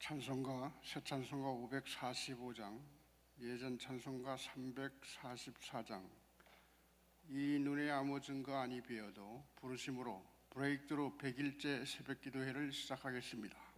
찬송가 새 찬송가 545장, 예전 찬송가 344장, 이 눈에 아무 증거 아니 베어도 부르심으로 브레이크드루 100일째 새벽기도회를 시작하겠습니다.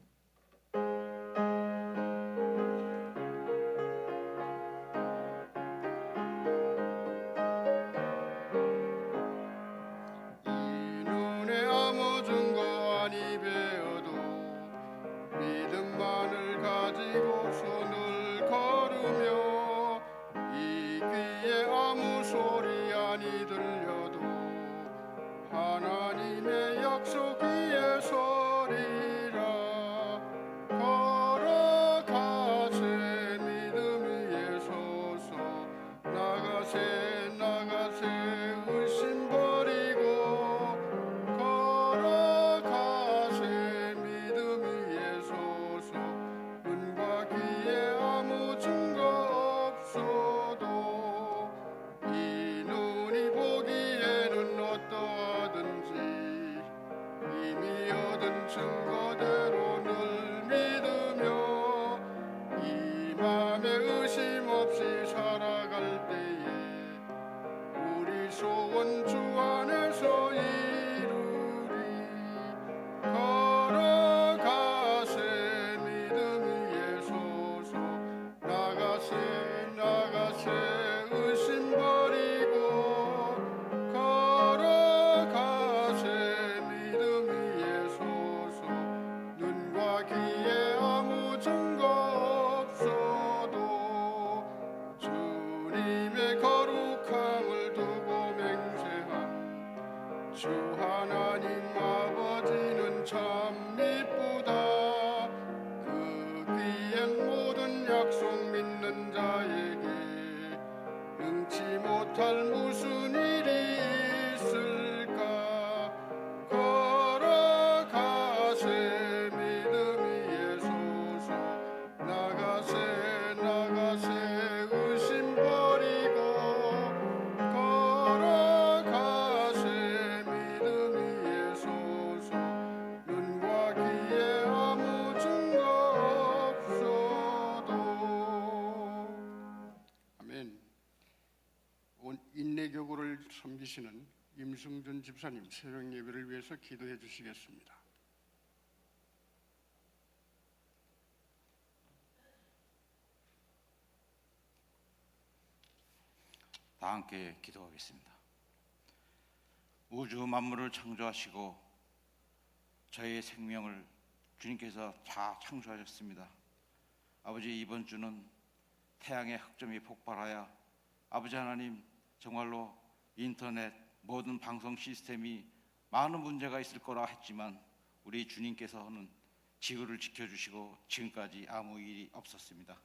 섬기시는 임승준 집사님 새벽 예배를 위해서 기도해 주시겠습니다. 다 함께 기도하겠습니다. 우주 만물을 창조하시고 저희의 생명을 주님께서 다 창조하셨습니다. 아버지, 이번 주는 태양의 학점이 폭발하여 아버지 하나님, 정말로 인터넷 모든 방송 시스템이 많은 문제가 있을 거라 했지만 우리 주님께서는 지구를 지켜주시고 지금까지 아무 일이 없었습니다.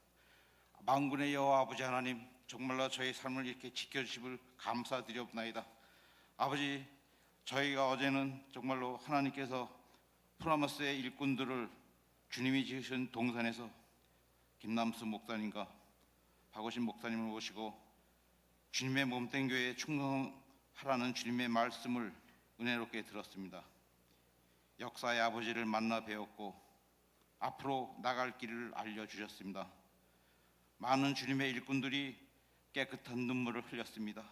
만군의 여호와 아버지 하나님, 정말로 저희 삶을 이렇게 지켜주심을 감사드리옵나이다. 아버지, 저희가 어제는 정말로 하나님께서 프라모스의 일꾼들을 주님이 지으신 동산에서 김남수 목사님과 박오신 목사님을 모시고 주님의 몸된 교회에 충성하라는 주님의 말씀을 은혜롭게 들었습니다. 역사의 아버지를 만나 배웠고 앞으로 나갈 길을 알려주셨습니다. 많은 주님의 일꾼들이 깨끗한 눈물을 흘렸습니다.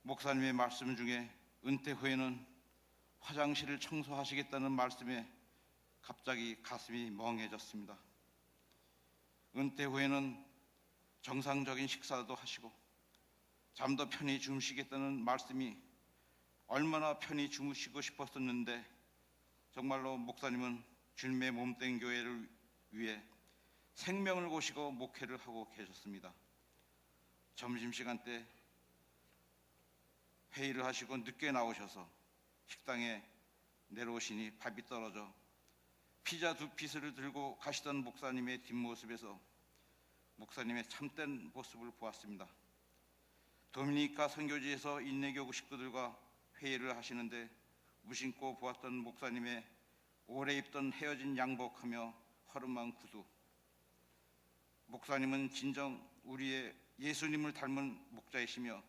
목사님의 말씀 중에 은퇴 후에는 화장실을 청소하시겠다는 말씀에 갑자기 가슴이 멍해졌습니다. 은퇴 후에는 정상적인 식사도 하시고 잠도 편히 주무시겠다는 말씀이 얼마나 편히 주무시고 싶었었는데 정말로 목사님은 주님의 몸된 교회를 위해 생명을 고시고 목회를 하고 계셨습니다. 점심시간 때 회의를 하시고 늦게 나오셔서 식당에 내려오시니 밥이 떨어져 피자 2피스를 들고 가시던 목사님의 뒷모습에서 목사님의 참된 모습을 보았습니다. 도미니카 선교지에서 인내교구 식구들과 회의를 하시는데 무심코 보았던 목사님의 오래 입던 헤어진 양복하며 허름한 구두. 목사님은 진정 우리의 예수님을 닮은 목자이시며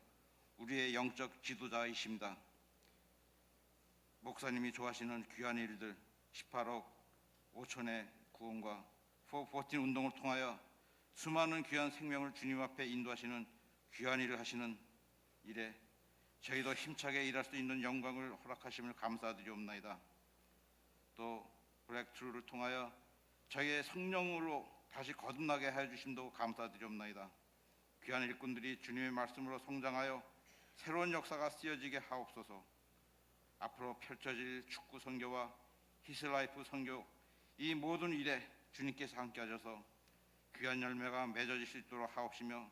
우리의 영적 지도자이십니다. 목사님이 좋아하시는 귀한 일들 18억 5천의 구원과 414 운동을 통하여 수많은 귀한 생명을 주님 앞에 인도하시는 귀한 일을 하시는 일에 저희도 힘차게 일할 수 있는 영광을 허락하심을 감사드리옵나이다. 또 브렉트루를 통하여 저희의 성령으로 다시 거듭나게 하여 주심도 감사드리옵나이다. 귀한 일꾼들이 주님의 말씀으로 성장하여 새로운 역사가 쓰여지게 하옵소서. 앞으로 펼쳐질 축구 선교와 히스라이프 선교 이 모든 일에 주님께서 함께 하셔서 귀한 열매가 맺어질 수 있도록 하옵시며,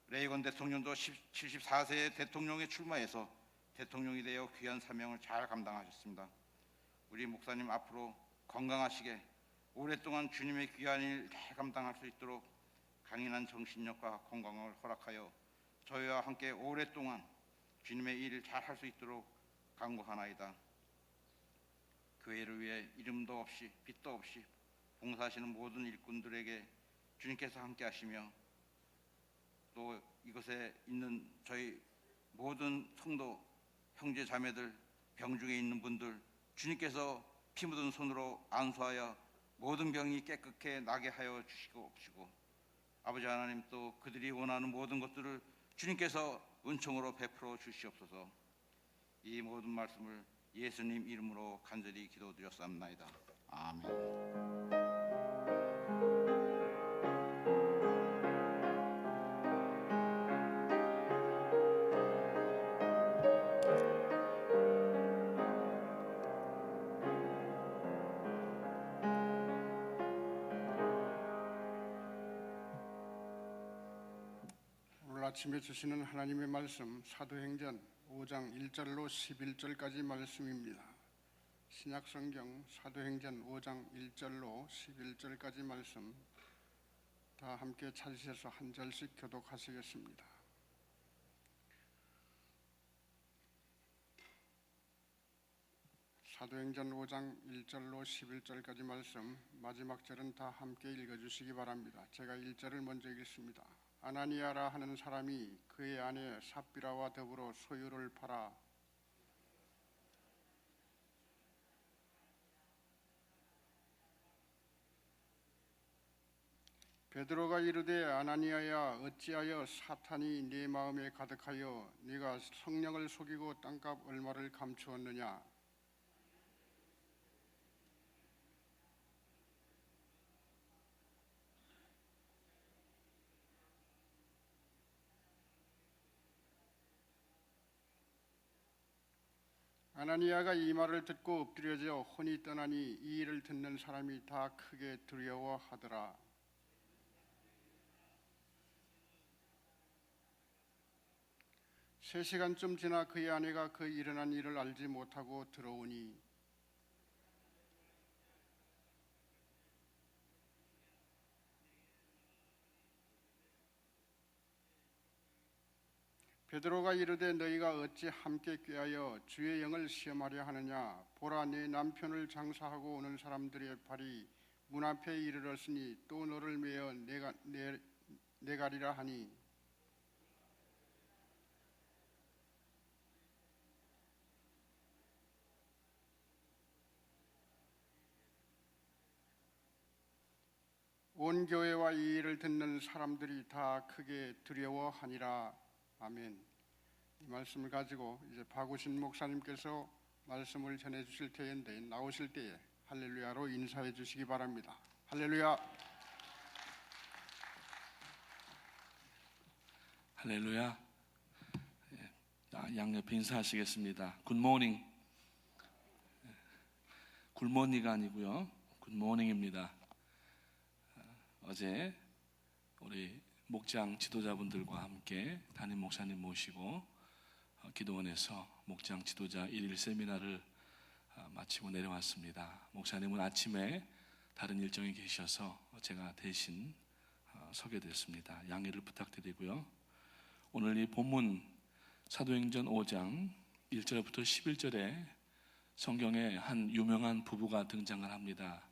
레이건 대통령도 74세의 대통령에 출마해서 대통령이 되어 귀한 사명을 잘 감당하셨습니다. 우리 목사님 앞으로 건강하시게 오랫동안 주님의 귀한 일 잘 감당할 수 있도록 강인한 정신력과 건강을 허락하여 저희와 함께 오랫동안 주님의 일을 잘 할 수 있도록 간구하나이다. 교회를 위해 이름도 없이 빛도 없이 봉사하시는 모든 일꾼들에게 주님께서 함께 하시며, 또 이곳에 있는 저희 모든 성도 형제 자매들, 병중에 있는 분들 주님께서 피 묻은 손으로 안수하여 모든 병이 깨끗게 나게 하여 주시고, 아버지 하나님 또 그들이 원하는 모든 것들을 주님께서 은총으로 베풀어 주시옵소서. 이 모든 말씀을 예수님 이름으로 간절히 기도드렸사옵나이다. 아멘. 오늘 아침에 주시는 하나님의 말씀 사도행전 5장 1절로 11절까지 말씀입니다. 신약성경 사도행전 5장 1절로 11절까지 말씀 다 함께 찾으셔서 한 절씩 교독하시겠습니다. 사도행전 5장 1절로 11절까지 말씀 마지막 절은 다 함께 읽어주시기 바랍니다. 제가 1절을 먼저 읽겠습니다. 아나니아라 하는 사람이 그의 아내 삽비라와 더불어 소유를 팔아 베드로가 이르되 아나니아야 어찌하여 사탄이 네 마음에 가득하여 네가 성령을 속이고 땅값 얼마를 감추었느냐. 아나니아가 이 말을 듣고 엎드려져 혼이 떠나니 이 일을 듣는 사람이 다 크게 두려워하더라. 세 시간쯤 지나 그의 아내가 그 일어난 일을 알지 못하고 들어오니 베드로가 이르되 너희가 어찌 함께 꾀하여 주의 영을 시험하려 하느냐. 보라, 네 남편을 장사하고 오는 사람들의 발이 문 앞에 이르렀으니 또 너를 매어 내가리라 하니 온 교회와 이 일을 듣는 사람들이 다 크게 두려워하니라. 아멘. 이 말씀을 가지고 이제 박우신 목사님께서 말씀을 전해 주실 때인데 나오실 때에 할렐루야로 인사해 주시기 바랍니다. 할렐루야. 할렐루야. 양옆에 인사하시겠습니다. 굿모닝. 굿모닝가 아니고요, 굿모닝입니다. 어제 우리 목장 지도자분들과 함께 담임 목사님 모시고 기도원에서 목장 지도자 1일 세미나를 마치고 내려왔습니다. 목사님은 아침에 다른 일정에 계셔서 제가 대신 서게 됐습니다. 양해를 부탁드리고요. 오늘 이 본문 사도행전 5장 1절부터 11절에 성경에 한 유명한 부부가 등장을 합니다.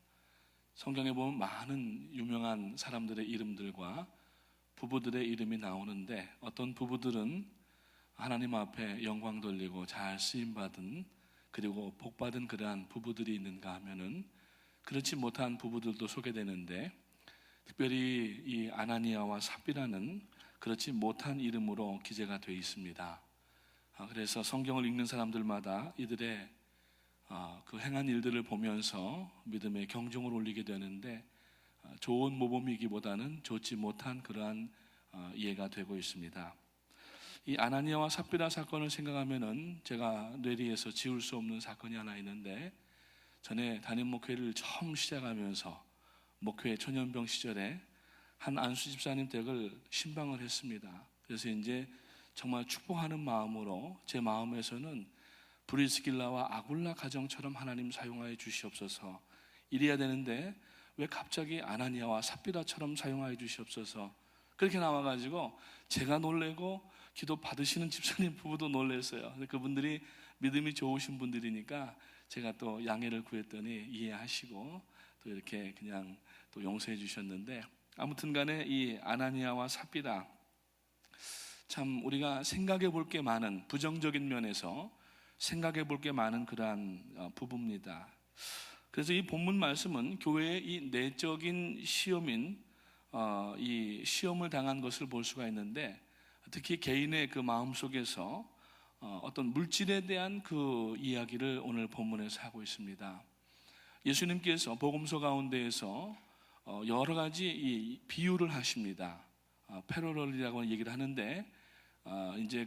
성경에 보면 많은 유명한 사람들의 이름들과 부부들의 이름이 나오는데, 어떤 부부들은 하나님 앞에 영광 돌리고 잘 쓰임받은, 그리고 복받은 그러한 부부들이 있는가 하면은 그렇지 못한 부부들도 소개되는데, 특별히 이 아나니아와 삽비라는 그렇지 못한 이름으로 기재가 되어 있습니다. 그래서 성경을 읽는 사람들마다 이들의 그 행한 일들을 보면서 믿음의 경종을 울리게 되는데, 좋은 모범이기보다는 좋지 못한 그러한 이해가 되고 있습니다. 이 아나니아와 삽비라 사건을 생각하면은 제가 뇌리에서 지울 수 없는 사건이 하나 있는데, 전에 담임 목회를 처음 시작하면서 목회 초년병 시절에 한 안수 집사님 댁을 신방을 했습니다. 그래서 이제 정말 축복하는 마음으로 제 마음에서는 브리스길라와 아굴라 가정처럼 하나님 사용하여 주시옵소서, 이래야 되는데 왜 갑자기 아나니아와 삽비라처럼 사용하여 주시옵소서, 그렇게 나와가지고 제가 놀래고 기도 받으시는 집사님 부부도 놀랐어요. 그분들이 믿음이 좋으신 분들이니까 제가 또 양해를 구했더니 이해하시고 또 이렇게 그냥 또 용서해 주셨는데, 아무튼 간에 이 아나니아와 삽비라, 참 우리가 생각해 볼 게 많은, 부정적인 면에서 생각해 볼 게 많은 그러한 부부입니다. 그래서 이 본문 말씀은 교회의 이 내적인 시험인 이 시험을 당한 것을 볼 수가 있는데, 특히 개인의 그 마음 속에서 어떤 물질에 대한 그 이야기를 오늘 본문에서 하고 있습니다. 예수님께서 복음서 가운데에서 여러 가지 이 비유를 하십니다. 패러럴이라고 얘기를 하는데, 이제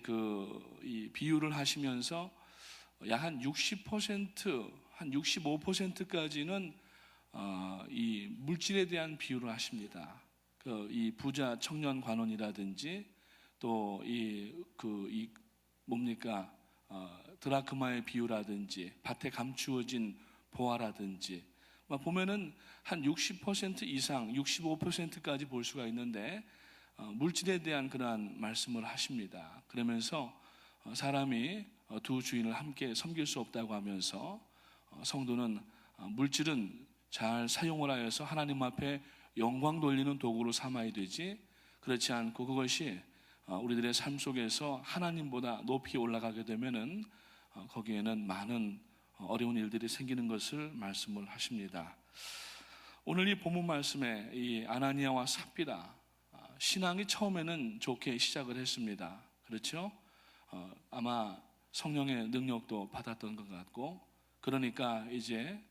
이 비유를 하시면서 약 한 60%, 한 65%까지는 이 물질에 대한 비유를 하십니다. 이 부자 청년 관원이라든지 또 이 뭡니까 드라크마의 비유라든지 밭에 감추어진 보화라든지 보면은 한 60% 이상, 65%까지 볼 수가 있는데, 물질에 대한 그러한 말씀을 하십니다. 그러면서 사람이 두 주인을 함께 섬길 수 없다고 하면서 성도는 물질은 잘 사용을 하여서 하나님 앞에 영광 돌리는 도구로 삼아야 되지, 그렇지 않고 그것이 우리들의 삶 속에서 하나님보다 높이 올라가게 되면은 거기에는 많은 어려운 일들이 생기는 것을 말씀을 하십니다. 오늘 이 본문 말씀에 이 아나니아와 삽비라, 신앙이 처음에는 좋게 시작을 했습니다. 그렇죠? 아마 성령의 능력도 받았던 것 같고, 그러니까 이제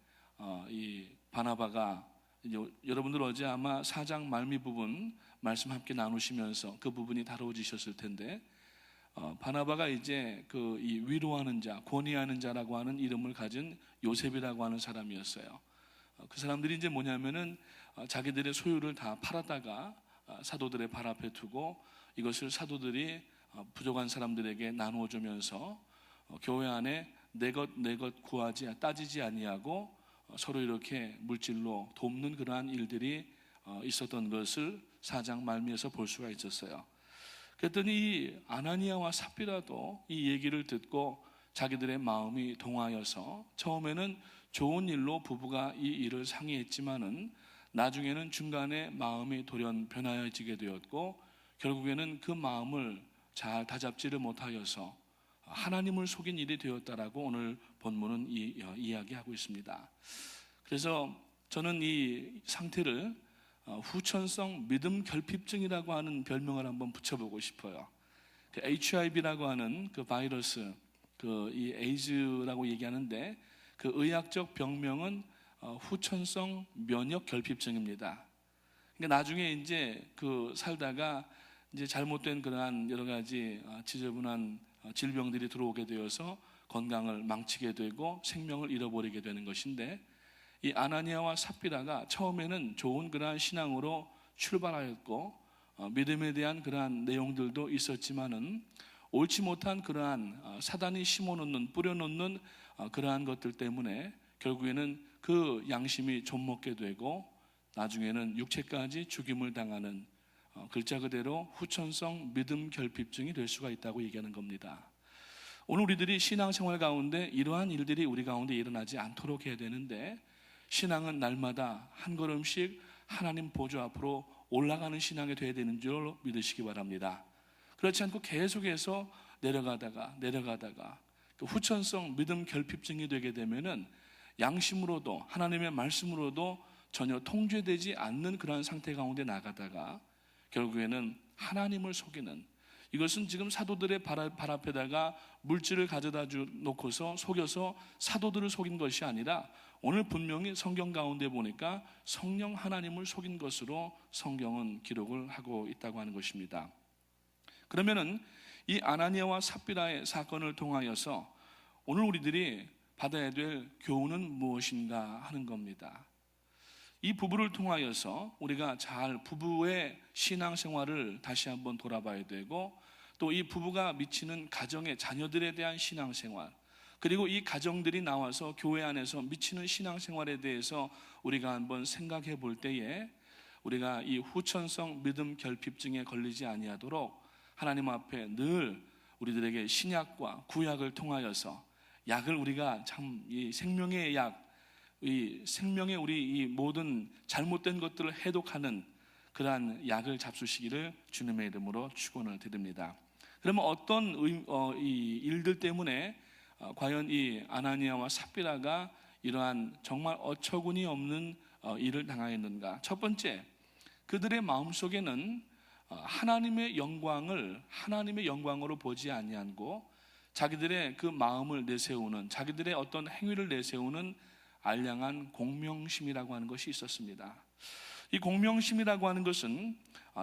이 바나바가 여러분들 어제 아마 4장 말미 부분 말씀 함께 나누시면서 그 부분이 다루어지셨을 텐데, 바나바가 이제 이 위로하는 자, 권위하는 자라고 하는 이름을 가진 요셉이라고 하는 사람이었어요. 그 사람들이 이제 뭐냐면은 자기들의 소유를 다 팔았다가 사도들의 발 앞에 두고 이것을 사도들이 부족한 사람들에게 나누어 주면서 교회 안에 내 것 구하지 따지지 아니하고 서로 이렇게 물질로 돕는 그러한 일들이 있었던 것을 4장 말미에서 볼 수가 있었어요. 그랬더니 이 아나니아와 삽비라도 이 얘기를 듣고 자기들의 마음이 동하여서 처음에는 좋은 일로 부부가 이 일을 상의했지만은 나중에는 중간에 마음이 돌연 변하여지게 되었고, 결국에는 그 마음을 잘 다잡지를 못하여서 하나님을 속인 일이 되었다라고 오늘 본문은 이야기하고 있습니다. 그래서 저는 이 상태를 후천성 믿음 결핍증이라고 하는 별명을 한번 붙여보고 싶어요. HIV라고 하는 그 바이러스, 이 에이즈라고 얘기하는데 그 의학적 병명은 후천성 면역 결핍증입니다. 그러니까 나중에 이제 살다가 이제 잘못된 그러한 여러 가지 지저분한 질병들이 들어오게 되어서 건강을 망치게 되고 생명을 잃어버리게 되는 것인데, 이 아나니아와 삽비라가 처음에는 좋은 그러한 신앙으로 출발하였고 믿음에 대한 그러한 내용들도 있었지만은 옳지 못한 그러한 사단이 심어놓는 뿌려놓는 그러한 것들 때문에 결국에는 그 양심이 좀먹게 되고 나중에는 육체까지 죽임을 당하는 글자 그대로 후천성 믿음 결핍증이 될 수가 있다고 얘기하는 겁니다. 오늘 우리들이 신앙생활 가운데 이러한 일들이 우리 가운데 일어나지 않도록 해야 되는데, 신앙은 날마다 한 걸음씩 하나님 보좌 앞으로 올라가는 신앙이 되어야 되는 줄 믿으시기 바랍니다. 그렇지 않고 계속해서 내려가다가 그 후천성 믿음 결핍증이 되게 되면은 양심으로도 하나님의 말씀으로도 전혀 통제되지 않는 그러한 상태 가운데 나가다가 결국에는 하나님을 속이는, 이것은 지금 사도들의 발 앞에다가 물질을 가져다 놓고서 속여서 사도들을 속인 것이 아니라 오늘 분명히 성경 가운데 보니까 성령 하나님을 속인 것으로 성경은 기록을 하고 있다고 하는 것입니다. 그러면은 이 아나니아와 삽비라의 사건을 통하여서 오늘 우리들이 받아야 될 교훈은 무엇인가 하는 겁니다. 이 부부를 통하여서 우리가 잘 부부의 신앙생활을 다시 한번 돌아봐야 되고, 또 이 부부가 미치는 가정의 자녀들에 대한 신앙생활, 그리고 이 가정들이 나와서 교회 안에서 미치는 신앙생활에 대해서 우리가 한번 생각해 볼 때에 우리가 이 후천성 믿음 결핍증에 걸리지 아니하도록 하나님 앞에 늘 우리들에게 신약과 구약을 통하여서 약을, 우리가 참 이 생명의 약, 이 생명의 우리 이 모든 잘못된 것들을 해독하는 그러한 약을 잡수시기를 주님의 이름으로 축원을 드립니다. 그러면 어떤 이 일들 때문에 과연 이 아나니아와 삽비라가 이러한 정말 어처구니 없는 일을 당하였는가? 첫 번째, 그들의 마음속에는 하나님의 영광으로 보지 아니하고 자기들의 그 마음을 내세우는, 자기들의 어떤 행위를 내세우는 알량한 공명심이라고 하는 것이 있었습니다. 이 공명심이라고 하는 것은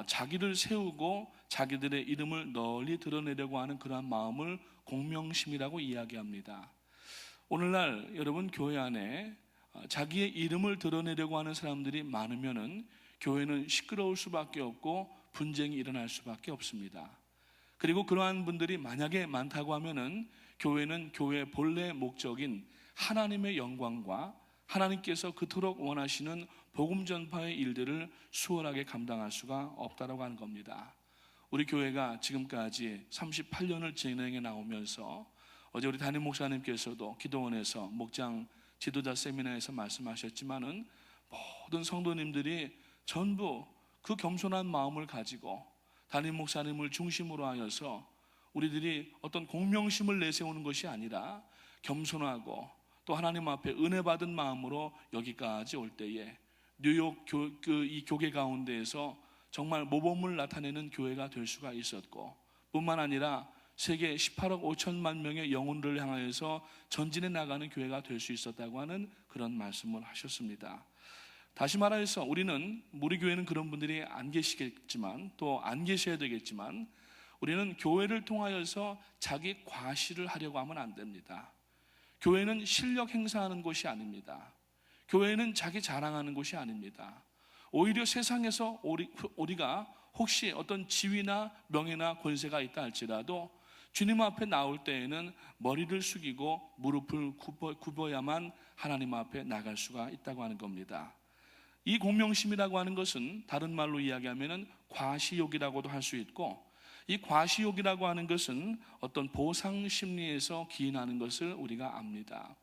자기를 세우고 자기들의 이름을 널리 드러내려고 하는 그러한 마음을 공명심이라고 이야기합니다. 오늘날 여러분 교회 안에 자기의 이름을 드러내려고 하는 사람들이 많으면은 교회는 시끄러울 수밖에 없고 분쟁이 일어날 수밖에 없습니다. 그리고 그러한 분들이 만약에 많다고 하면은 교회는 교회의 본래 목적인 하나님의 영광과 하나님께서 그토록 원하시는 복음 전파의 일들을 수월하게 감당할 수가 없다라고 하는 겁니다. 우리 교회가 지금까지 38년을 진행해 나오면서 어제 우리 담임 목사님께서도 기도원에서 목장 지도자 세미나에서 말씀하셨지만은 모든 성도님들이 전부 그 겸손한 마음을 가지고 담임 목사님을 중심으로 하여서 우리들이 어떤 공명심을 내세우는 것이 아니라 겸손하고 또 하나님 앞에 은혜 받은 마음으로 여기까지 올 때에 뉴욕 이 교계 가운데에서 정말 모범을 나타내는 교회가 될 수가 있었고, 뿐만 아니라 세계 18억 5천만 명의 영혼들을 향하여서 전진해 나가는 교회가 될 수 있었다고 하는 그런 말씀을 하셨습니다. 다시 말해서 우리는, 우리 교회는 그런 분들이 안 계시겠지만 또 안 계셔야 되겠지만, 우리는 교회를 통하여서 자기 과시를 하려고 하면 안 됩니다. 교회는 실력 행사하는 곳이 아닙니다. 교회는 자기 자랑하는 곳이 아닙니다. 오히려 세상에서 우리가 혹시 어떤 지위나 명예나 권세가 있다 할지라도 주님 앞에 나올 때에는 머리를 숙이고 무릎을 굽어야만 하나님 앞에 나갈 수가 있다고 하는 겁니다. 이 공명심이라고 하는 것은 다른 말로 이야기하면 과시욕이라고도 할 수 있고, 이 과시욕이라고 하는 것은 어떤 보상 심리에서 기인하는 것을 우리가 압니다.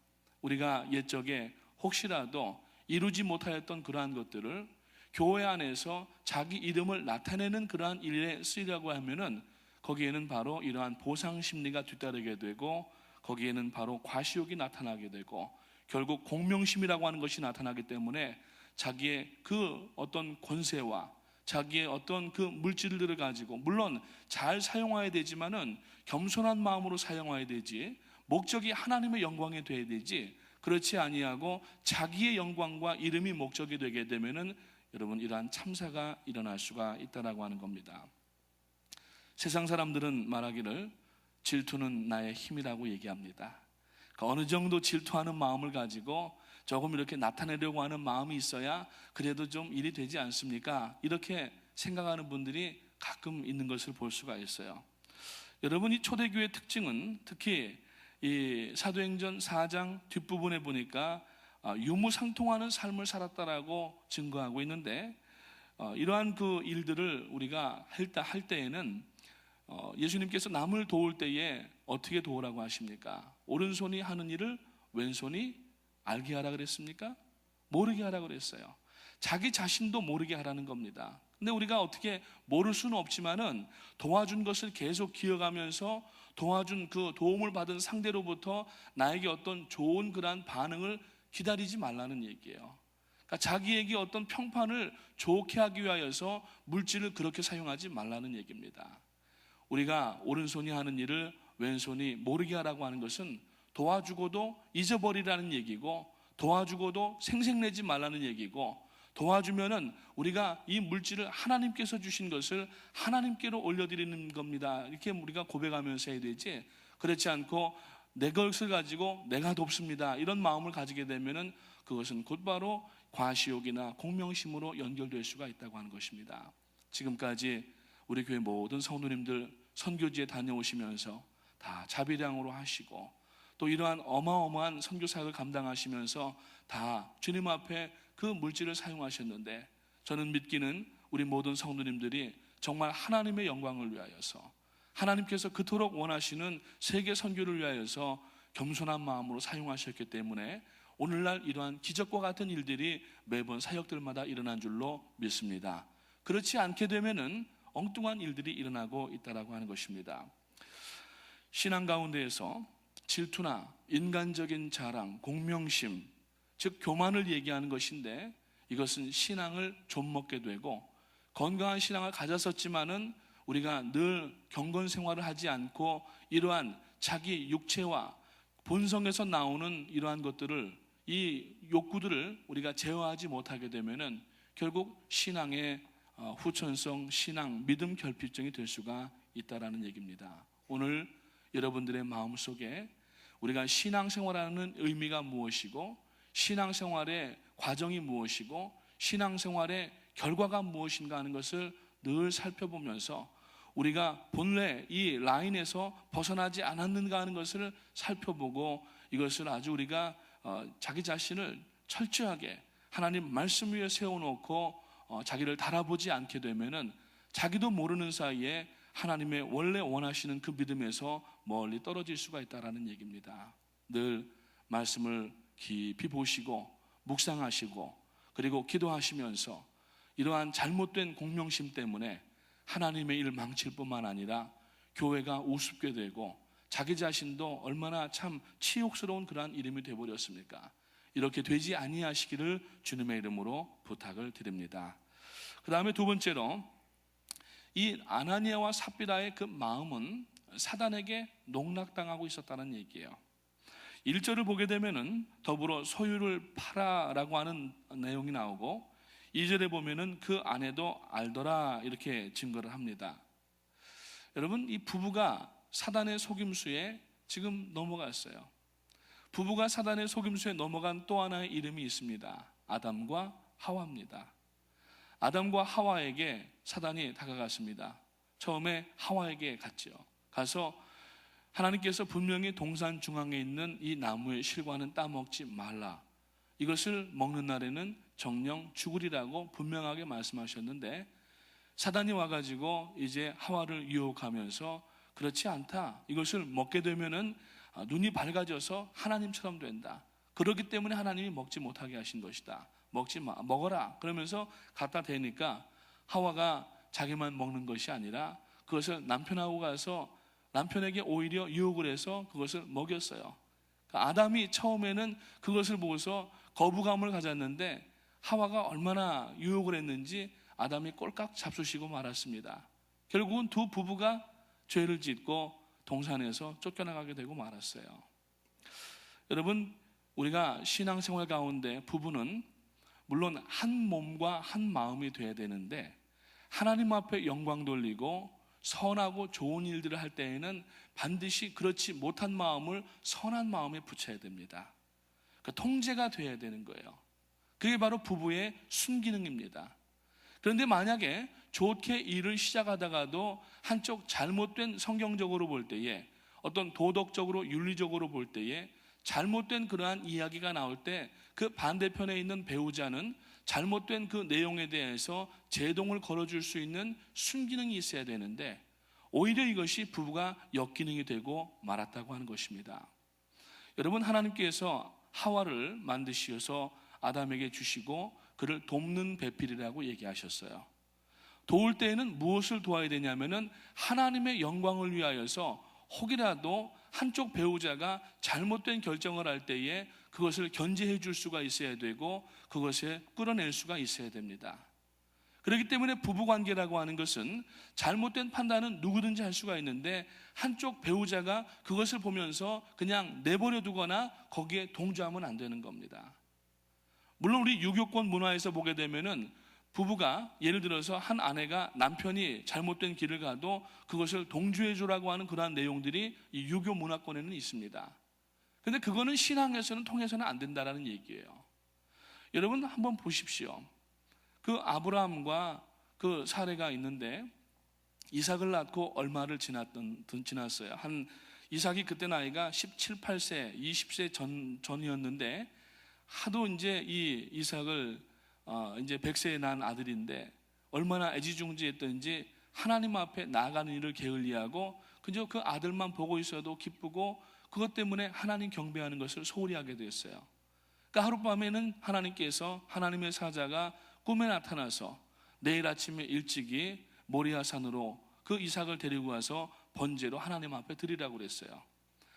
우리가 옛적에 혹시라도 이루지 못하였던 그러한 것들을 교회 안에서 자기 이름을 나타내는 그러한 일에 쓰이려고 하면은 거기에는 바로 이러한 보상 심리가 뒤따르게 되고, 거기에는 바로 과시욕이 나타나게 되고, 결국 공명심이라고 하는 것이 나타나기 때문에 자기의 그 어떤 권세와 자기의 어떤 그 물질들을 가지고, 물론 잘 사용해야 되지만은 겸손한 마음으로 사용해야 되지, 목적이 하나님의 영광이 되어야 되지, 그렇지 아니하고 자기의 영광과 이름이 목적이 되게 되면은 여러분 이러한 참사가 일어날 수가 있다라고 하는 겁니다. 세상 사람들은 말하기를 질투는 나의 힘이라고 얘기합니다. 그러니까 어느 정도 질투하는 마음을 가지고 조금 이렇게 나타내려고 하는 마음이 있어야 그래도 좀 일이 되지 않습니까? 이렇게 생각하는 분들이 가끔 있는 것을 볼 수가 있어요. 여러분, 이 초대교회의 특징은 특히 이 사도행전 4장 뒷부분에 보니까 유무상통하는 삶을 살았다라고 증거하고 있는데, 이러한 그 일들을 우리가 할 때에는 예수님께서 남을 도울 때에 어떻게 도우라고 하십니까? 오른손이 하는 일을 왼손이 알게 하라 그랬습니까? 모르게 하라 그랬어요. 자기 자신도 모르게 하라는 겁니다. 근데 우리가 어떻게 모를 수는 없지만은 도와준 것을 계속 기억하면서 도와준 그 도움을 받은 상대로부터 나에게 어떤 좋은 그러한 반응을 기다리지 말라는 얘기예요. 그러니까 자기에게 어떤 평판을 좋게 하기 위하여서 물질을 그렇게 사용하지 말라는 얘기입니다. 우리가 오른손이 하는 일을 왼손이 모르게 하라고 하는 것은 도와주고도 잊어버리라는 얘기고, 도와주고도 생색내지 말라는 얘기고, 도와주면은 우리가 이 물질을 하나님께서 주신 것을 하나님께로 올려드리는 겁니다. 이렇게 우리가 고백하면서 해야 되지, 그렇지 않고 내 것을 가지고 내가 돕습니다 이런 마음을 가지게 되면은 그것은 곧바로 과시욕이나 공명심으로 연결될 수가 있다고 하는 것입니다. 지금까지 우리 교회 모든 성도님들 선교지에 다녀오시면서 다 자비량으로 하시고, 또 이러한 어마어마한 선교 사역을 감당하시면서 다 주님 앞에 그 물질을 사용하셨는데, 저는 믿기는 우리 모든 성도님들이 정말 하나님의 영광을 위하여서, 하나님께서 그토록 원하시는 세계 선교를 위하여서 겸손한 마음으로 사용하셨기 때문에 오늘날 이러한 기적과 같은 일들이 매번 사역들마다 일어난 줄로 믿습니다. 그렇지 않게 되면은 엉뚱한 일들이 일어나고 있다라고 하는 것입니다. 신앙 가운데에서 질투나 인간적인 자랑, 공명심, 즉 교만을 얘기하는 것인데, 이것은 신앙을 좀먹게 되고, 건강한 신앙을 가졌었지만은 우리가 늘 경건 생활을 하지 않고 이러한 자기 육체와 본성에서 나오는 이러한 것들을, 이 욕구들을 우리가 제어하지 못하게 되면은 결국 신앙의 후천성, 신앙, 믿음 결핍증이 될 수가 있다라는 얘기입니다. 오늘 여러분들의 마음속에 우리가 신앙생활하는 의미가 무엇이고, 신앙생활의 과정이 무엇이고, 신앙생활의 결과가 무엇인가 하는 것을 늘 살펴보면서 우리가 본래 이 라인에서 벗어나지 않았는가 하는 것을 살펴보고, 이것을 아주 우리가 자기 자신을 철저하게 하나님 말씀 위에 세워놓고 자기를 달아보지 않게 되면은 자기도 모르는 사이에 하나님의 원래 원하시는 그 믿음에서 멀리 떨어질 수가 있다라는 얘기입니다. 늘 말씀을 깊이 보시고 묵상하시고, 그리고 기도하시면서 이러한 잘못된 공명심 때문에 하나님의 일 망칠 뿐만 아니라 교회가 우습게 되고 자기 자신도 얼마나 참 치욕스러운 그러한 이름이 되어버렸습니까? 이렇게 되지 아니하시기를 주님의 이름으로 부탁을 드립니다. 그 다음에 두 번째로, 이 아나니아와 삽비라의 그 마음은 사단에게 농락당하고 있었다는 얘기예요. 1절을 보게 되면은 더불어 소유를 팔아라고 하는 내용이 나오고, 2절에 보면은 그 아내도 알더라 이렇게 증거를 합니다. 여러분, 이 부부가 사단의 속임수에 지금 넘어갔어요. 부부가 사단의 속임수에 넘어간 또 하나의 이름이 있습니다. 아담과 하와입니다. 아담과 하와에게 사단이 다가갔습니다. 처음에 하와에게 갔죠. 가서 하나님께서 분명히 동산 중앙에 있는 이 나무의 실과는 따먹지 말라, 이것을 먹는 날에는 정령 죽으리라고 분명하게 말씀하셨는데, 사단이 와가지고 이제 하와를 유혹하면서 그렇지 않다, 이것을 먹게 되면은 눈이 밝아져서 하나님처럼 된다, 그렇기 때문에 하나님이 먹지 못하게 하신 것이다, 먹지 마, 먹어라 그러면서 갖다 대니까 하와가 자기만 먹는 것이 아니라 그것을 남편하고 가서 남편에게 오히려 유혹을 해서 그것을 먹였어요. 아담이 처음에는 그것을 보고서 거부감을 가졌는데 하와가 얼마나 유혹을 했는지 아담이 꼴깍 잡수시고 말았습니다. 결국은 두 부부가 죄를 짓고 동산에서 쫓겨나가게 되고 말았어요. 여러분, 우리가 신앙생활 가운데 부부는 물론 한 몸과 한 마음이 돼야 되는데, 하나님 앞에 영광 돌리고 선하고 좋은 일들을 할 때에는 반드시 그렇지 못한 마음을 선한 마음에 붙여야 됩니다. 그러니까 통제가 돼야 되는 거예요. 그게 바로 부부의 순기능입니다. 그런데 만약에 좋게 일을 시작하다가도 한쪽 잘못된, 성경적으로 볼 때에 어떤 도덕적으로 윤리적으로 볼 때에 잘못된 그러한 이야기가 나올 때 그 반대편에 있는 배우자는 잘못된 그 내용에 대해서 제동을 걸어줄 수 있는 순기능이 있어야 되는데, 오히려 이것이 부부가 역기능이 되고 말았다고 하는 것입니다. 여러분, 하나님께서 하와를 만드시어서 아담에게 주시고 그를 돕는 배필이라고 얘기하셨어요. 도울 때에는 무엇을 도와야 되냐면은 하나님의 영광을 위하여서 혹이라도 한쪽 배우자가 잘못된 결정을 할 때에 그것을 견제해 줄 수가 있어야 되고 그것에 끌어낼 수가 있어야 됩니다. 그렇기 때문에 부부관계라고 하는 것은 잘못된 판단은 누구든지 할 수가 있는데 한쪽 배우자가 그것을 보면서 그냥 내버려 두거나 거기에 동조하면 안 되는 겁니다. 물론 우리 유교권 문화에서 보게 되면은 부부가 예를 들어서 한 아내가 남편이 잘못된 길을 가도 그것을 동조해 주라고 하는 그러한 내용들이 이 유교 문화권에는 있습니다. 그런데 그거는 신앙에서는 통해서는 안 된다라는 얘기예요. 여러분 한번 보십시오. 그 아브라함과 그 사레가 있는데 이삭을 낳고 얼마를 지났어요. 한 이삭이 그때 나이가 17, 8세, 20세 전이었는데 하도 이제 이 이삭을 이제 100세에 낳은 아들인데 얼마나 애지중지했던지 하나님 앞에 나아가는 일을 게을리하고 그저 그 아들만 보고 있어도 기쁘고 그것 때문에 하나님 경배하는 것을 소홀히 하게 됐어요. 그러니까 하룻밤에는 하나님께서 하나님의 사자가 꿈에 나타나서 내일 아침에 일찍이 모리아산으로 그 이삭을 데리고 와서 번제로 하나님 앞에 드리라고 그랬어요.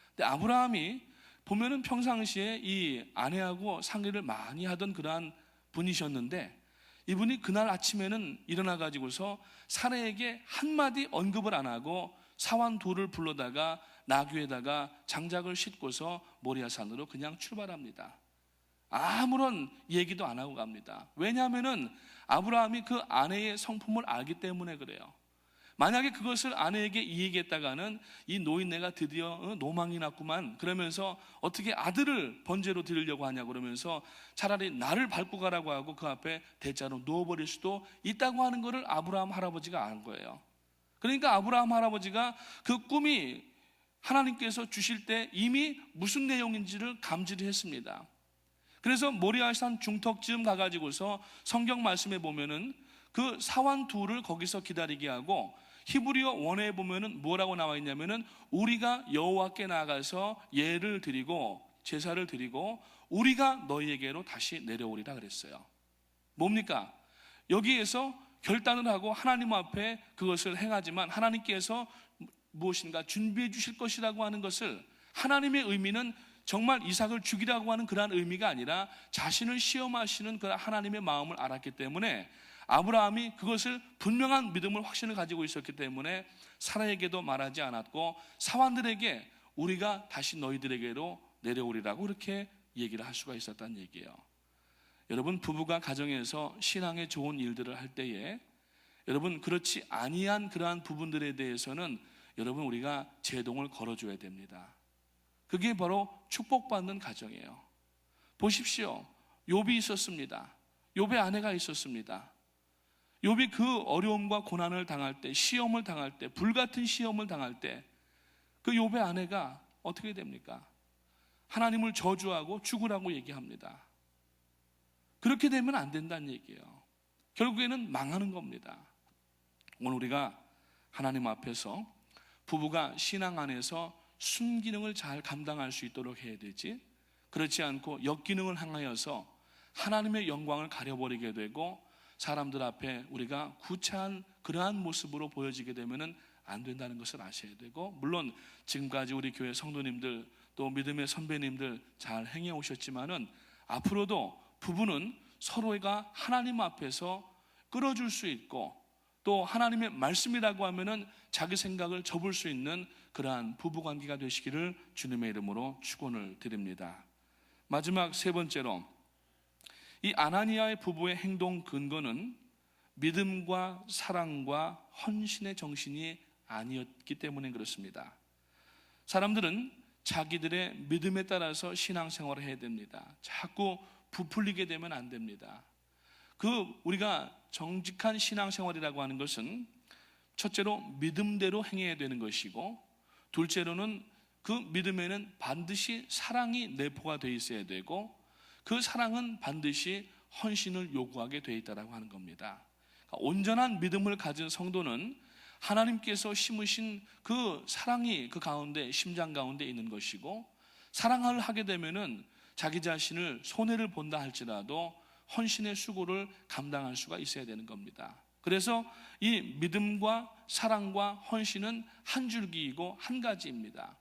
근데 아브라함이 보면은 평상시에 이 아내하고 상의를 많이 하던 그러한 분이셨는데 이분이 그날 아침에는 일어나 가지고서 사례에게 한마디 언급을 안 하고 사환 둘을 불러다가 나귀에다가 장작을 싣고서 모리아산으로 그냥 출발합니다. 아무런 얘기도 안 하고 갑니다. 왜냐하면은 아브라함이 그 아내의 성품을 알기 때문에 그래요. 만약에 그것을 아내에게 이야기했다가는 이 노인네가 드디어 노망이 났구만 그러면서 어떻게 아들을 번제로 드리려고 하냐 그러면서 차라리 나를 밟고 가라고 하고 그 앞에 대자로 누워버릴 수도 있다고 하는 것을 아브라함 할아버지가 안 거예요. 그러니까 아브라함 할아버지가 그 꿈이 하나님께서 주실 때 이미 무슨 내용인지를 감지를 했습니다. 그래서 모리아산 중턱쯤 가가지고서 성경 말씀에 보면은 그 사환 둘을 거기서 기다리게 하고 히브리어 원어에 보면은 뭐라고 나와 있냐면은 우리가 여호와께 나가서 예를 드리고 제사를 드리고 우리가 너희에게로 다시 내려오리라 그랬어요. 뭡니까? 여기에서 결단을 하고 하나님 앞에 그것을 행하지만 하나님께서 무엇인가 준비해 주실 것이라고 하는 것을 하나님의 의미는 정말 이삭을 죽이라고 하는 그러한 의미가 아니라 자신을 시험하시는 그 하나님의 마음을 알았기 때문에 아브라함이 그것을 분명한 믿음을 확신을 가지고 있었기 때문에 사라에게도 말하지 않았고 사환들에게 우리가 다시 너희들에게로 내려오리라고 그렇게 얘기를 할 수가 있었다는 얘기예요. 여러분 부부가 가정에서 신앙의 좋은 일들을 할 때에 여러분 그렇지 아니한 그러한 부분들에 대해서는 여러분 우리가 제동을 걸어줘야 됩니다. 그게 바로 축복받는 가정이에요. 보십시오. 욥이 있었습니다. 욥의 아내가 있었습니다. 욥이 그 어려움과 고난을 당할 때, 시험을 당할 때, 불같은 시험을 당할 때 그 욥의 아내가 어떻게 됩니까? 하나님을 저주하고 죽으라고 얘기합니다. 그렇게 되면 안 된다는 얘기예요. 결국에는 망하는 겁니다. 오늘 우리가 하나님 앞에서 부부가 신앙 안에서 순기능을 잘 감당할 수 있도록 해야 되지, 그렇지 않고 역기능을 향하여서 하나님의 영광을 가려버리게 되고 사람들 앞에 우리가 구차한 그러한 모습으로 보여지게 되면 안 된다는 것을 아셔야 되고, 물론 지금까지 우리 교회 성도님들 또 믿음의 선배님들 잘 행해 오셨지만은 앞으로도 부부는 서로가 하나님 앞에서 끌어줄 수 있고 또 하나님의 말씀이라고 하면은 자기 생각을 접을 수 있는 그러한 부부관계가 되시기를 주님의 이름으로 축원을 드립니다. 마지막 세 번째로, 이 아나니아의 부부의 행동 근거는 믿음과 사랑과 헌신의 정신이 아니었기 때문에 그렇습니다. 사람들은 자기들의 믿음에 따라서 신앙생활을 해야 됩니다. 자꾸 부풀리게 되면 안 됩니다. 우리가 정직한 신앙생활이라고 하는 것은 첫째로 믿음대로 행해야 되는 것이고, 둘째로는 그 믿음에는 반드시 사랑이 내포가 되어 있어야 되고, 그 사랑은 반드시 헌신을 요구하게 되어 있다고 하는 겁니다. 그러니까 온전한 믿음을 가진 성도는 하나님께서 심으신 그 사랑이 그 가운데, 심장 가운데 있는 것이고, 사랑을 하게 되면은 자기 자신을 손해를 본다 할지라도 헌신의 수고를 감당할 수가 있어야 되는 겁니다. 그래서 이 믿음과 사랑과 헌신은 한 줄기이고 한 가지입니다.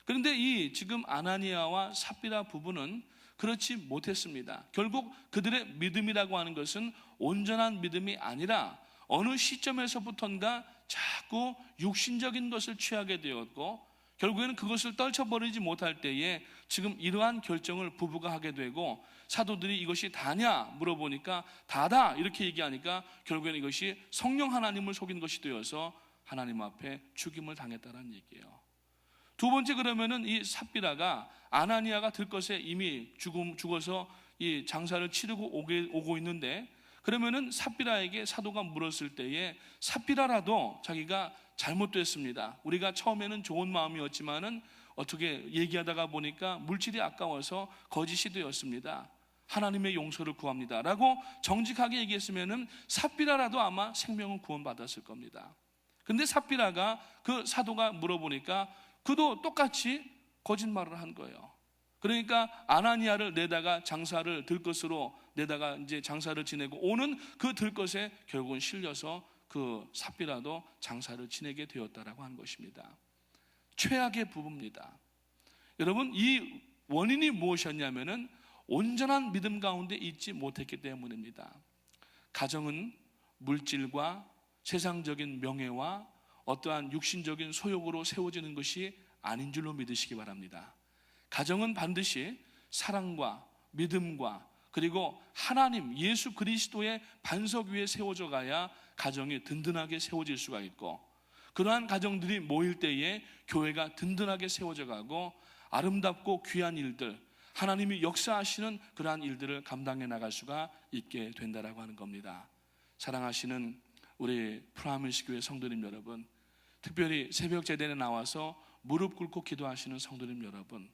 그런데 이 지금 아나니아와 삽비라 부부는 그렇지 못했습니다. 결국 그들의 믿음이라고 하는 것은 온전한 믿음이 아니라 어느 시점에서부턴가 자꾸 육신적인 것을 취하게 되었고, 결국에는 그것을 떨쳐버리지 못할 때에 지금 이러한 결정을 부부가 하게 되고, 사도들이 이것이 다냐 물어보니까 다다 이렇게 얘기하니까 결국에는 이것이 성령 하나님을 속인 것이 되어서 하나님 앞에 죽임을 당했다는 얘기예요. 두 번째, 그러면은 이 삽비라가 아나니아가 들것에 이미 죽어서 이 장사를 치르고 오고 있는데, 그러면은 삽비라에게 사도가 물었을 때에 삽비라라도 자기가 잘못됐습니다. 우리가 처음에는 좋은 마음이었지만은 어떻게 얘기하다가 보니까 물질이 아까워서 거짓이 되었습니다. 하나님의 용서를 구합니다 라고 정직하게 얘기했으면은 삽비라라도 아마 생명을 구원받았을 겁니다. 근데 삽비라가 그 사도가 물어보니까 그도 똑같이 거짓말을 한 거예요. 그러니까 아나니아를 내다가 장사를 들것으로 내다가 이제 장사를 지내고 오는 그 들것에 결국은 실려서 그 삽비라도 장사를 지내게 되었다라고 하는 것입니다. 최악의 부부입니다. 여러분, 이 원인이 무엇이었냐면은 온전한 믿음 가운데 있지 못했기 때문입니다. 가정은 물질과 세상적인 명예와 어떠한 육신적인 소욕으로 세워지는 것이 아닌 줄로 믿으시기 바랍니다. 가정은 반드시 사랑과 믿음과 그리고 하나님 예수 그리스도의 반석 위에 세워져 가야 가정이 든든하게 세워질 수가 있고, 그러한 가정들이 모일 때에 교회가 든든하게 세워져 가고 아름답고 귀한 일들, 하나님이 역사하시는 그러한 일들을 감당해 나갈 수가 있게 된다라고 하는 겁니다. 사랑하시는 우리 프라미스 교회 성도님 여러분, 특별히 새벽 제단에 나와서 무릎 꿇고 기도하시는 성도님 여러분,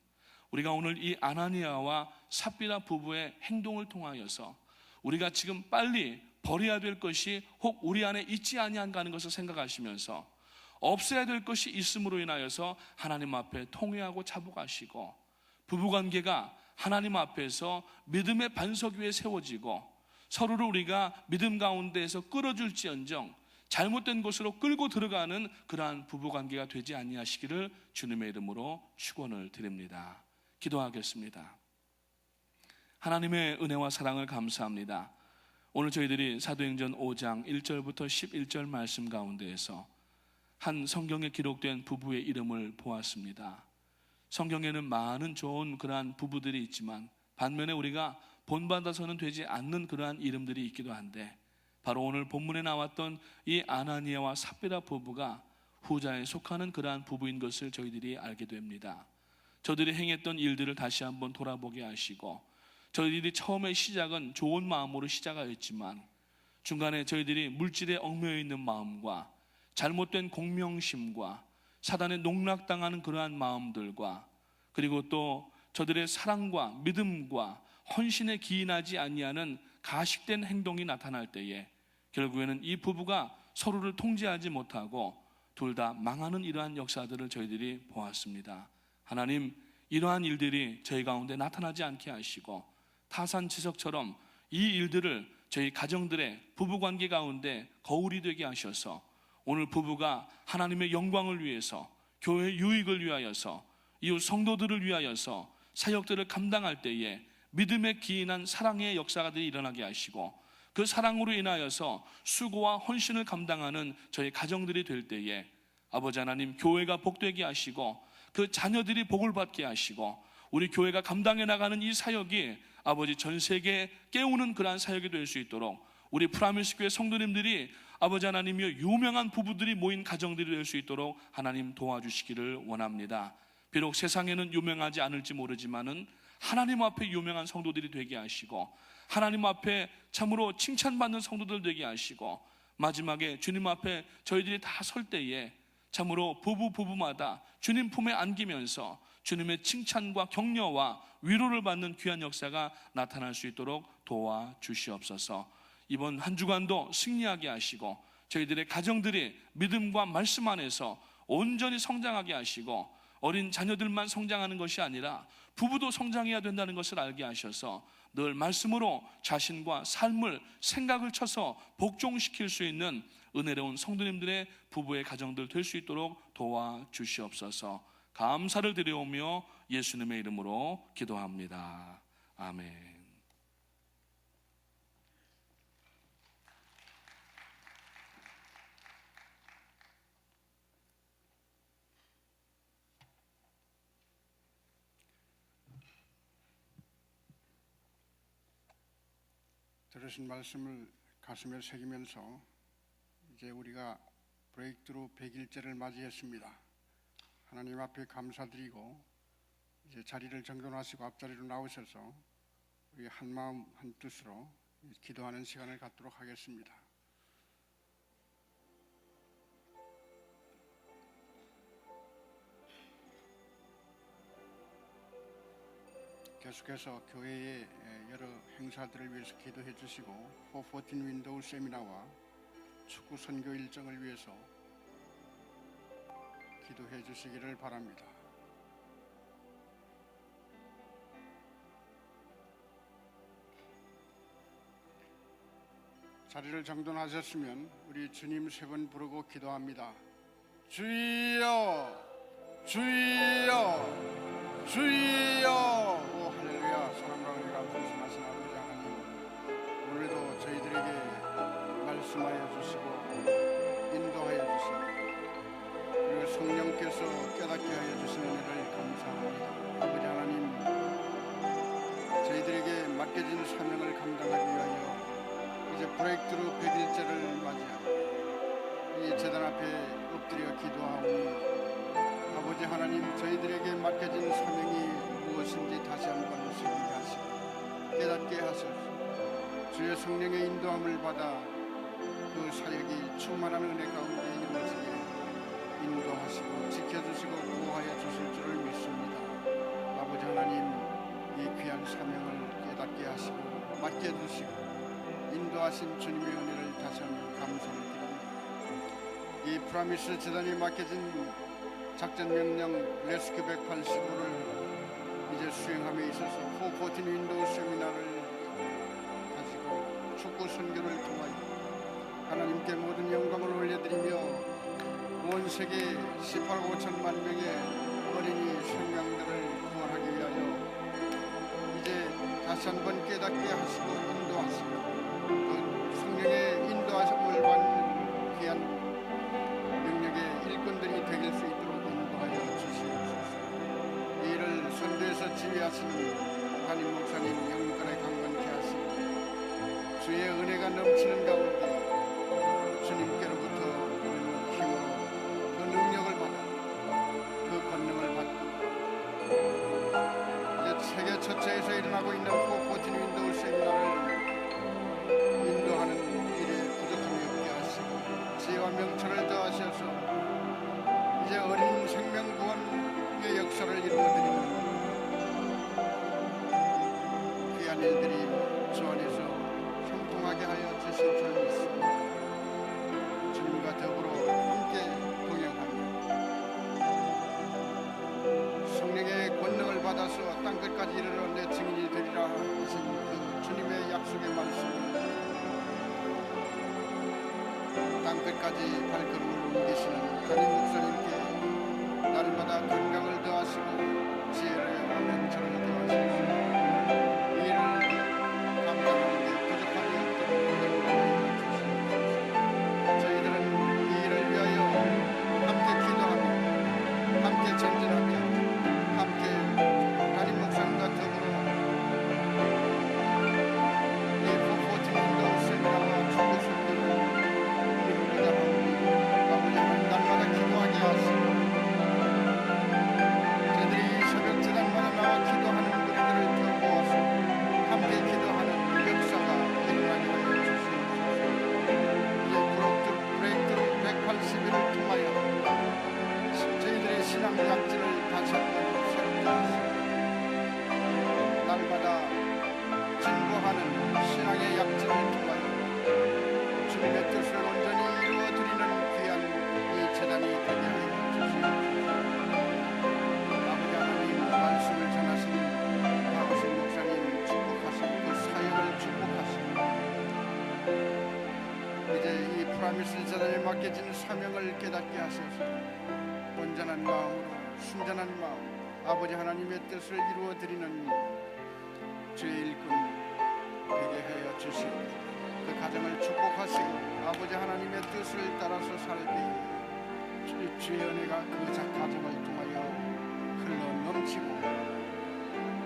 우리가 오늘 이 아나니아와 삽비라 부부의 행동을 통하여서 우리가 지금 빨리 버려야 될 것이 혹 우리 안에 있지 아니한가 하는 것을 생각하시면서 없애야 될 것이 있음으로 인하여서 하나님 앞에 통회하고 자복하시고, 부부관계가 하나님 앞에서 믿음의 반석 위에 세워지고 서로를 우리가 믿음 가운데에서 끌어줄지언정 잘못된 곳으로 끌고 들어가는 그러한 부부관계가 되지 아니하시기를 주님의 이름으로 축원을 드립니다. 기도하겠습니다. 하나님의 은혜와 사랑을 감사합니다. 오늘 저희들이 사도행전 5장 1절부터 11절 말씀 가운데에서 한 성경에 기록된 부부의 이름을 보았습니다. 성경에는 많은 좋은 그러한 부부들이 있지만 반면에 우리가 본받아서는 되지 않는 그러한 이름들이 있기도 한데, 바로 오늘 본문에 나왔던 이 아나니아와 삽비라 부부가 후자에 속하는 그러한 부부인 것을 저희들이 알게 됩니다. 저들이 행했던 일들을 다시 한번 돌아보게 하시고, 저희들이 처음에 시작은 좋은 마음으로 시작하였지만 중간에 저희들이 물질에 얽매여 있는 마음과 잘못된 공명심과 사단에 농락당하는 그러한 마음들과 그리고 또 저들의 사랑과 믿음과 헌신에 기인하지 아니하는 가식된 행동이 나타날 때에 결국에는 이 부부가 서로를 통제하지 못하고 둘 다 망하는 이러한 역사들을 저희들이 보았습니다. 하나님, 이러한 일들이 저희 가운데 나타나지 않게 하시고 타산지석처럼 이 일들을 저희 가정들의 부부관계 가운데 거울이 되게 하셔서 오늘 부부가 하나님의 영광을 위해서, 교회의 유익을 위하여서, 이웃 성도들을 위하여서 사역들을 감당할 때에 믿음에 기인한 사랑의 역사들이 일어나게 하시고, 그 사랑으로 인하여서 수고와 헌신을 감당하는 저희 가정들이 될 때에 아버지 하나님, 교회가 복되게 하시고 그 자녀들이 복을 받게 하시고 우리 교회가 감당해 나가는 이 사역이 아버지 전 세계에 깨우는 그러한 사역이 될 수 있도록 우리 프라미스 교회 성도님들이 아버지 하나님이여 유명한 부부들이 모인 가정들이 될 수 있도록 하나님 도와주시기를 원합니다. 비록 세상에는 유명하지 않을지 모르지만은 하나님 앞에 유명한 성도들이 되게 하시고 하나님 앞에 참으로 칭찬받는 성도들 되게 하시고 마지막에 주님 앞에 저희들이 다 설 때에 참으로 부부마다 주님 품에 안기면서 주님의 칭찬과 격려와 위로를 받는 귀한 역사가 나타날 수 있도록 도와주시옵소서. 이번 한 주간도 승리하게 하시고 저희들의 가정들이 믿음과 말씀 안에서 온전히 성장하게 하시고 어린 자녀들만 성장하는 것이 아니라 부부도 성장해야 된다는 것을 알게 하셔서 늘 말씀으로 자신과 삶을 생각을 쳐서 복종시킬 수 있는 은혜로운 성도님들의 부부의 가정들 될 수 있도록 도와주시옵소서. 감사를 드려오며 예수님의 이름으로 기도합니다. 아멘. 들으신 말씀을 가슴에 새기면서 이제 우리가 브레이크트루 100일째를 맞이했습니다. 하나님 앞에 감사드리고 이제 자리를 정돈하시고 앞자리로 나오셔서 우리 한 마음 한 뜻으로 기도하는 시간을 갖도록 하겠습니다. 계속해서 교회의 여러 행사들을 위해서 기도해 주시고 414 윈도우 세미나와 축구 선교 일정을 위해서 기도해 주시기를 바랍니다. 자리를 정돈하셨으면 우리 주님 세 번 부르고 기도합니다. 주여, 주여, 주여. 오 할렐루야. 사랑과 은혜가 분수하신 아버지 하나님, 오늘도 저희들에게 말씀하여 주시고 인도하여 주시고 그리고 성령께서 깨닫게 하여 주시는 은혜를 감사합니다. 아버지 하나님, 저희들에게 맡겨진 사명을 감당하기 위하여 이제 브레이크트루 100일째를 맞이하고 이 재단 앞에 엎드려 기도하오니 아버지 하나님, 저희들에게 맡겨진 사명이 무엇인지 다시 한번 새기게 하시고 깨닫게 하소서. 주의 성령의 인도함을 받아 그 사역이 충만한 은혜 가운데 이루어지게 인도하시고 지켜주시고 보호하여 주실 줄을 믿습니다. 아버지 하나님, 이 귀한 사명을 깨닫게 하시고 맡겨주시고 인도하신 주님의 은혜를 다시 한번 감사를 드립니다. 이 프라미스 재단이 맡겨진 작전 명령 레스큐 185를 이제 수행함에 있어서 414 윈도우 세미나를 가지고 축구 선교를 통하여 하나님께 모든 영광을 올려드리며 온 세계 18억 5천만 명의 어린이 생명들을 구원하기 위하여 이제 다시 한번 깨닫게 하시고 인도하시고 그 성령의 인도하심을 받는 귀한 능력의 일꾼들이 되길 수 있도록 인도하여 주시옵소서. 이 일을 선교에서 지휘하시는 담임 목사님 영권에 강건케 하시고 주의 은혜가 넘치는 가운데 주님께로부터 힘으로 그 능력을 받아 그 권능을 받고 이제 세계 전체에서 일어나고 있는 414 윈도우 세미나를 인도하는 일에 부족함이 없게 하시고 지혜와 명철을 더하셔서 이제 어린 생명 구원의 역사를 이루어드리는 귀한 일들이 주 안에서 형통하게 하여 주실 줄 믿습니다. 주님과 더불어 함께 동행하며 성령의 권능을 받아서 땅끝까지 이르러 내 증인이 되리라 하신 그 주님의 약속의 말씀을 땅끝까지 발걸음을 옮기시는 담임 목사님께 날마다 건강을 더하시고 지혜를 명철을 더하시고 이 일을 감당하는 데 부족함이 없도록 인도하여 주시옵소서. 저희들은 이 일을 위하여 함께 기도하며 함께 전진하며 함께 담임 목사님과 더불어 이 414 윈도우 세미나와 축구 선교를 이루고자 하오니 아버지 하나님 날마다 기도하게 하시고 하나님의 신사단에 맡겨진 사명을 깨닫게 하소서. 온전한 마음으로 순전한 마음 아버지 하나님의 뜻을 이루어 드리는 주의 일꾼 되게 하여 주시고 그 가정을 축복하시고 아버지 하나님의 뜻을 따라서 살기 주의 은혜가 그 가정을 통하여 흘러 넘치고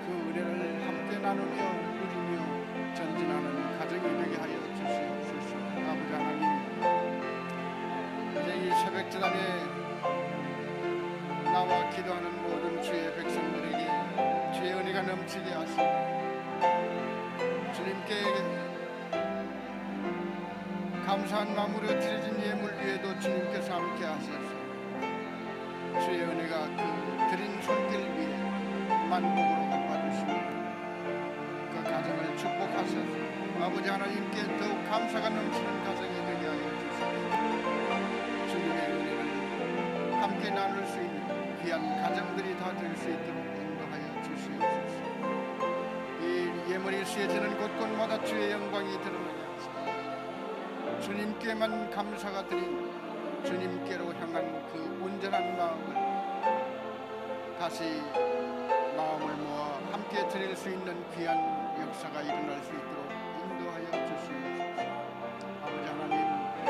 그 은혜를 함께 나누며 누리며 전진하는 가정이 되게 하여 주시옵소서. 아버지 하나님, 이제 이 새벽 재단에 나와 기도하는 모든 주의 백성들에게 주의 은혜가 넘치게 하시고 주님께 감사한 마음으로 드려진 예물 위에도 주님께서 함께 하소서. 주의 은혜가 그 드린 손길 위에 만복으로 갚아주시고 그 가정을 축복하소서. 아버지 하나님께 더욱 감사가 넘치는 가정이 되게 하여 주시옵소서. 주님의 은혜를 함께 나눌 수 있는 귀한 가정들이 다 될 수 있도록 인도하여 주시옵소서. 이 예물이 씌어지는 곳곳마다 주의 영광이 드러나게 하소서. 주님께만 감사가 드린 주님께로 향한 그 온전한 마음을 다시 마음을 모아 함께 드릴 수 있는 귀한 역사가 일어날 수 있도록 인도하여 주시옵소서.